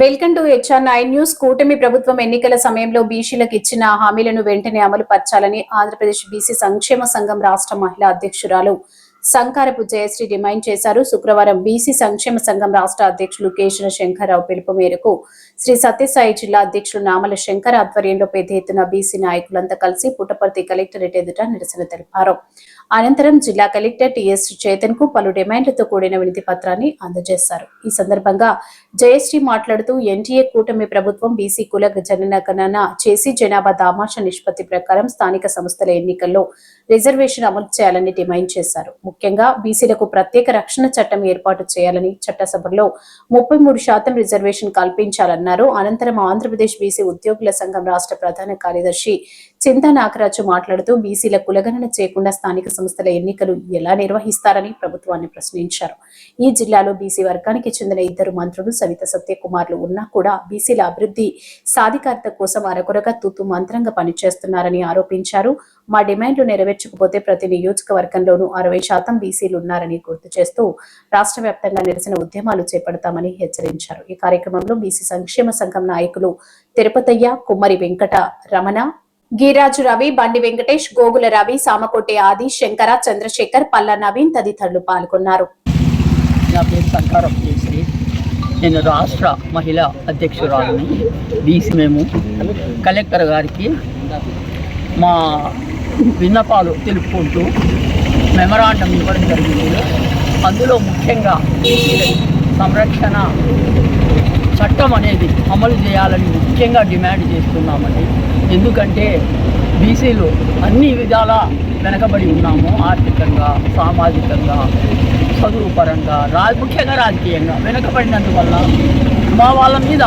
Welcome to HR9 news. కూటమి ప్రభుత్వం ఎన్నికల సమయంలో బీసీలకు ఇచ్చిన హామీలను వెంటనే అమలు పరచాలని ఆంధ్రప్రదేశ్ బీసీ సంక్షేమ సంఘం రాష్ట్ర మహిళా అధ్యక్షురాలు సంకారపు జయశ్రీ డిమాండ్ చేశారు. శుక్రవారం బీసీ సంక్షేమ సంఘం రాష్ట్ర అధ్యక్షులు కేశన శంకర్రావు పిలుపు మేరకు శ్రీ సత్యసాయి జిల్లా అధ్యక్షులు నామల శంకర్ ఆధ్వర్యంలో పెద్ద ఎత్తున బీసీ నాయకులంతా కలిసి పుట్టపర్తి కలెక్టరేట్ ఎదుట నిరసన తెలిపారు. అనంతరం జిల్లా కలెక్టర్ టిఎస్ చేతన్ కు పలు డిమాండ్లతో కూడిన వినతి పత్రాన్ని అందజేశారు. ఈ సందర్భంగా జయశ్రీ మాట్లాడుతూ ఎన్డీఏ కూటమి ప్రభుత్వం బీసీ కుల జనగణన చేసి జనాభా దామాష నిష్పత్తి ప్రకారం స్థానిక సంస్థల ఎన్నికల్లో రిజర్వేషన్ అమలు చేయాలని డిమాండ్ చేశారు. ముఖ్యంగా బీసీలకు ప్రత్యేక రక్షణ చట్టం ఏర్పాటు చేయాలని, చట్టసభలో 33% రిజర్వేషన్ కల్పించాలన్నారు. అనంతరం ఆంధ్రప్రదేశ్ బీసీ ఉద్యోగుల సంఘం రాష్ట్ర ప్రధాన కార్యదర్శి చింతా నాగరాజు మాట్లాడుతూ బీసీల కులగణన చేయకుండా స్థానిక సంస్థల ఎన్నికలు ఎలా నిర్వహిస్తారని ప్రభుత్వాన్ని ప్రశ్నించారు. ఈ జిల్లాలో బీసీ వర్గానికి చెందిన 2 మంత్రులు సవిత సత్యకుమార్లు ఉన్నా కూడా బీసీల అభివృద్ధి సాధికారత కోసం అరకొరగా తూతు మంత్రంగా పనిచేస్తున్నారని ఆరోపించారు. మా డిమాండ్లు నెరవేర్చకపోతే ప్రతి నియోజకవర్గంలోనూ 60% బీసీలు ఉన్నారని గుర్తు చేస్తూ రాష్ట్ర వ్యాప్తంగా నిరసన ఉద్యమాలు చేపడతామని హెచ్చరించారు. ఈ కార్యక్రమంలో బీసీ సంక్షేమ సంఘం నాయకులు తిరుపతయ్య, కుమ్మరి వెంకట రమణ, గీరాజు రవి, బండి వెంకటేష్, గోగుల రవి, సామకోటి ఆది, శంకర, చంద్రశేఖర్, పల్ల నవీన్ తదితరులు పాల్గొన్నారు. నేను రాష్ట్ర మహిళా అధ్యక్షురాలని. బీసీ మేము కలెక్టర్ గారికి మా విన్నపాలు తెలుపుకుంటూ మెమరాండం ఇవ్వడం జరిగింది. అందులో ముఖ్యంగా బీసీల సంరక్షణ చట్టం అనేది అమలు చేయాలని ముఖ్యంగా డిమాండ్ చేస్తున్నామండి. ఎందుకంటే బీసీలు అన్ని విధాలా వెనకబడి ఉన్నాము. ఆర్థికంగా, సామాజికంగా, చదువు పరంగా, ముఖ్యంగా రాజకీయంగా వెనకబడినందువల్ల మా వాళ్ళ మీద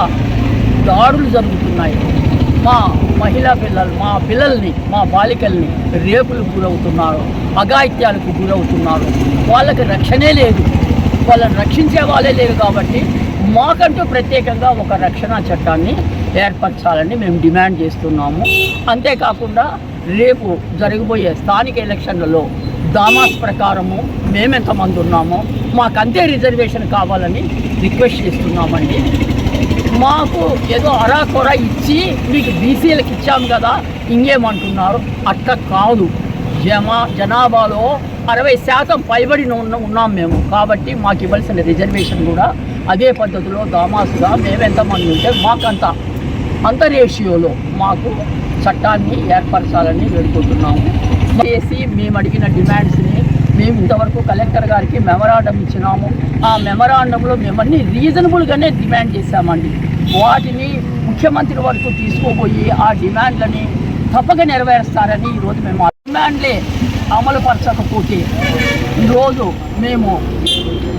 దాడులు జరుగుతున్నాయి. మా మహిళా మా పిల్లల్ని, మా బాలికల్ని రేపులకు గురవుతున్నారు, అఘాయిత్యాలకు గురవుతున్నారు. వాళ్ళకి రక్షణే లేదు, వాళ్ళని రక్షించే వాళ్ళే లేరు. కాబట్టి మాకంటూ ప్రత్యేకంగా ఒక రక్షణ చట్టాన్ని ఏర్పరచాలని మేము డిమాండ్ చేస్తున్నాము. అంతేకాకుండా రేపు జరగబోయే స్థానిక ఎలక్షన్లలో దామాస్ ప్రకారము మేమెంతమంది ఉన్నామో మాకంతే రిజర్వేషన్ కావాలని రిక్వెస్ట్ చేస్తున్నామండి. మాకు ఏదో అరాకొర ఇచ్చి మీకు బీసీలకు ఇచ్చాం కదా ఇంకేమంటున్నారు, అట్లా కాదు. జనాభాలో 60% పైబడి ఉన్నాం మేము. కాబట్టి మాకు ఇవ్వాల్సిన రిజర్వేషన్ కూడా అదే పద్ధతిలో దామాసుగా మేమెంతమంది ఉంటే అంత రేషియోలో మాకు చట్టాన్ని ఏర్పరచాలని వేడుకుంటున్నాము. చేసి మేము అడిగిన డిమాండ్స్ని మేము ఇంతవరకు కలెక్టర్ గారికి మెమరాండం ఇచ్చినాము. ఆ మెమరాండంలో మేమన్నీ రీజనబుల్గానే డిమాండ్ చేశామండి. వాటిని ముఖ్యమంత్రి వరకు తీసుకోబోయి ఆ డిమాండ్లని తప్పక నెరవేరుస్తారని ఈరోజు మేము డిమాండ్లే అమలు పరచకపోతే ఈరోజు మేము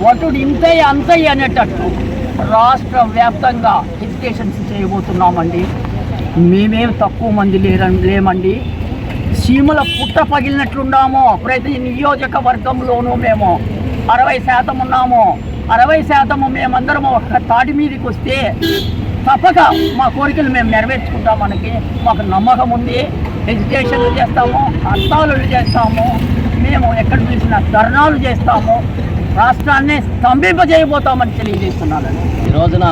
వటుడు ఇంతయ్య అంతయ్య అనేటట్టు రాష్ట్ర వ్యాప్తంగా ఎడ్యుకేషన్స్ చేయబోతున్నామండి. మేమేం తక్కువ మంది లేమండి. సీమల పుట్ట పగిలినట్లున్నాము. ప్రతి నియోజకవర్గంలోనూ మేము 60% ఉన్నాము. 60% మేమందరం ఒక తాటి మీదకి వస్తే తప్పక మా కోరికలు మేము నెరవేర్చుకుంటామని మాకు నమ్మకం ఉంది. ఎడ్యుకేషన్లు చేస్తాము, హర్తాలు చేస్తాము, మేము ఎక్కడ చూసినా ధర్నాలు చేస్తాము, రాష్ట్రాన్ని స్తంభింపజేయబోతామని తెలియజేస్తున్నాను. ఈ రోజున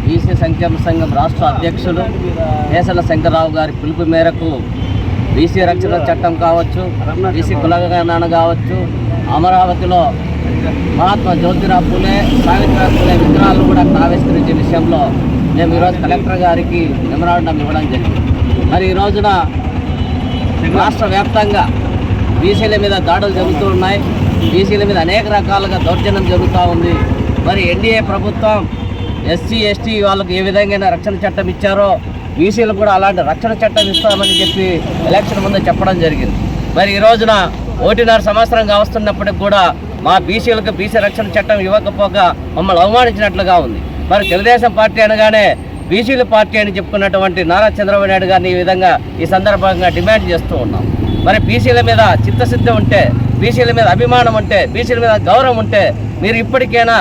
బీసీ సంక్షేమ సంఘం రాష్ట్ర అధ్యక్షులు కేశన శంకర్రావు గారి పిలుపు మేరకు బీసీ రక్షణ చట్టం కావచ్చు, బీసీ కులగణన కావచ్చు, అమరావతిలో మహాత్మా జ్యోతిరావు పూలే, సావిత్రిబాయి పూలే విగ్రహాలను కూడా ఆవిష్కరించే విషయంలో మేము ఈరోజు కలెక్టర్ గారికి మెమరాండం ఇవ్వడం జరిగింది. మరి ఈ రోజున రాష్ట్ర వ్యాప్తంగా బీసీల మీద దాడులు జరుగుతూ ఉన్నాయి. బీసీల మీద అనేక రకాలుగా దౌర్జన్యం జరుగుతూ ఉంది. మరి ఎన్డీఏ ప్రభుత్వం ఎస్సీ ఎస్టీ వాళ్ళకు ఏ విధంగా రక్షణ చట్టం ఇచ్చారో బీసీలకు కూడా అలాంటి రక్షణ చట్టం ఇస్తామని చెప్పి ఎలక్షన్ ముందు చెప్పడం జరిగింది. మరి ఈ రోజున 1.5 సంవత్సరం కావస్తున్నప్పటికి కూడా మా బీసీలకు బీసీ రక్షణ చట్టం ఇవ్వకపోగా మమ్మల్ని అవమానించినట్లుగా ఉంది. మరి తెలుగుదేశం పార్టీ అనగానే బీసీల పార్టీ అని చెప్పుకున్నటువంటి నారా చంద్రబాబు నాయుడు గారిని ఈ విధంగా ఈ సందర్భంగా డిమాండ్ చేస్తూ ఉన్నాం. మరి బీసీల మీద చిత్తశుద్ధి ఉంటే, బీసీల మీద అభిమానం ఉంటే, బీసీల మీద గౌరవం ఉంటే మీరు ఇప్పటికైనా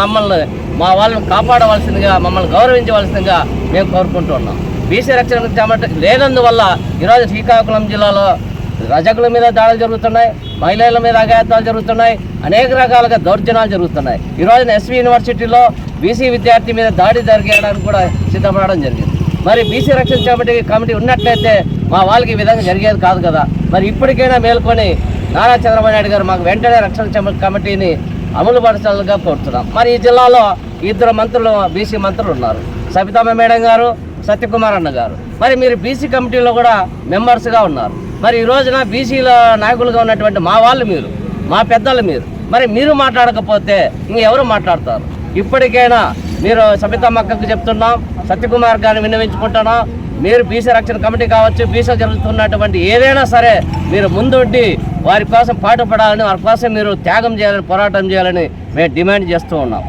మమ్మల్ని మా వాళ్ళని కాపాడవలసిందిగా, మమ్మల్ని గౌరవించవలసిందిగా మేము కోరుకుంటూ ఉన్నాం. బీసీ రక్షణ లేనందువల్ల ఈరోజు శ్రీకాకుళం జిల్లాలో రజకుల మీద దాడులు జరుగుతున్నాయి, మహిళల మీద అఘాయిత్యాలు జరుగుతున్నాయి, అనేక రకాలుగా దౌర్జన్యాలు జరుగుతున్నాయి. ఈ రోజున ఎస్వి యూనివర్సిటీలో బీసీ విద్యార్థి మీద దాడి జరిగేయడానికి కూడా సిద్ధపడడం జరిగింది. మరి బీసీ రక్షణ కమిటీ ఉన్నట్లయితే మా వాళ్ళకి ఈ విధంగా జరిగేది కాదు కదా. మరి ఇప్పటికైనా మేల్కొని నారా చంద్రబాబు నాయుడు గారు మాకు వెంటనే రక్షణ కమిటీని అమలు పరచాలుగా కోరుతున్నాం. మరి ఈ జిల్లాలో 2 మంత్రులు బీసీ మంత్రులు ఉన్నారు, సబితమ్మ మేడం గారు, సత్యకుమార్ అన్న గారు. మరి మీరు బీసీ కమిటీలో కూడా మెంబర్స్గా ఉన్నారు. మరి ఈ రోజున బీసీల నాయకులుగా ఉన్నటువంటి మా వాళ్ళు మీరు, మా పెద్దలు మీరు, మరి మీరు మాట్లాడకపోతే ఇంకెవరు మాట్లాడతారు? ఇప్పటికైనా మీరు సబితమ్మ అక్కకు చెప్తున్నాం, సత్యకుమార్ గారిని విన్నవించుకుంటున్నాం, మీరు బీసీ రక్షణ కమిటీ కావచ్చు, బీసీ జరుగుతున్నటువంటి ఏదైనా సరే మీరు ముందుండి వారి కోసం పాటుపడాలని, వారి కోసం మీరు త్యాగం చేయాలని, పోరాటం చేయాలని మేము డిమాండ్ చేస్తూ ఉన్నాం.